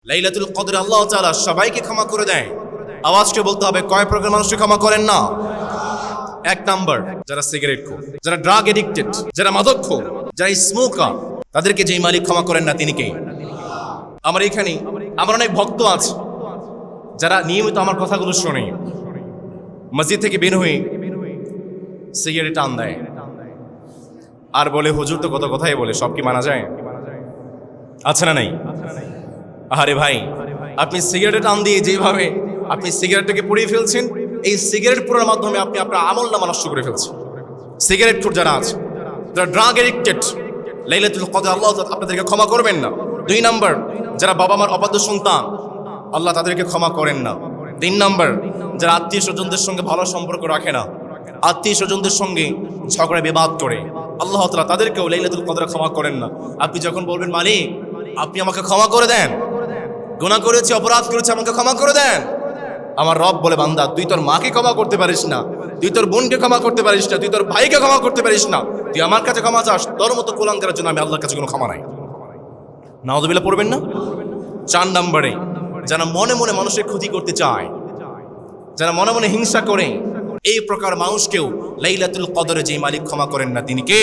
লাইলাতুল কদরে আল্লাহ তাআলা সবাইকে ক্ষমা করে দেয়। আওয়াজটা বলতে হবে, কয় প্রকার মানুষকে ক্ষমা করেন না? এক নাম্বার, যারা সিগারেট খোর, যারা ড্রাগ এডিক্টেড, যারা মাদকখোর, যারা স্মোকার, তাদেরকে যেই মালিক ক্ষমা করেন না তিনি কে? আমার এখানে আমার অনেক ভক্ত আছে যারা নিয়মিত আমার কথাগুলো শোনে, মসজিদ থেকে বের হয়ে সিগারেট টান দেয় আর বলে হুজুর তো কত কথাই বলে, সব কি মানা যায়? আছে না নাই? আরে ভাই, আপনি সিগারেট টান দিয়ে যেভাবে আপনি সিগারেটটাকে পুড়িয়ে ফেলছেন, এই সিগারেট পুরার মাধ্যমে আপনি আপনার আমল নামা নষ্ট করে ফেলছেন। সিগারেট খোর যারা আছে, যারা ড্রাগ এডিক্টেড, লাইলাতুল কদর আল্লাহ আপনাদেরকে ক্ষমা করবেন না। দুই নাম্বার, যারা বাবা মার অবাধ্য সন্তান, আল্লাহ তাদেরকে ক্ষমা করেন না। তিন নাম্বার, যারা আত্মীয় স্বজনদের সঙ্গে ভালো সম্পর্ক রাখে না, আত্মীয় স্বজনদের সঙ্গে ঝগড়া বিবাদ করে, আল্লাহ তাআলা তাদেরকেও লাইলাতুল কদরে ক্ষমা করেন না। আপনি যখন বলবেন মালিক আপনি আমাকে ক্ষমা করে দেন, গুনাহ করেছি, অপরাধ করেছি, আমাকে ক্ষমা করে দেন, আমার রব বলে বান্দা তুই তোর মাকে ক্ষমা করতে পারিস না, তুই তোর বোনকে ক্ষমা করতে পারিস না, তুই তোর ভাইকে ক্ষমা করতে পারিস না, তুই আমার কাছে ক্ষমা চাস, তোর মতো কুলাঙ্গারের জন্য আমি আল্লাহর কাছে কোনো ক্ষমা নাই। নাউযুবিল্লাহ পড়বেন না? 4 নম্বরে, যারা মনে মনে মানুষের ক্ষতি করতে চায়, যারা মনে মনে হিংসা করে, এই প্রকার মানুষকেও লাইলাতুল কদরে যে মালিক ক্ষমা করেন না তিনি কে?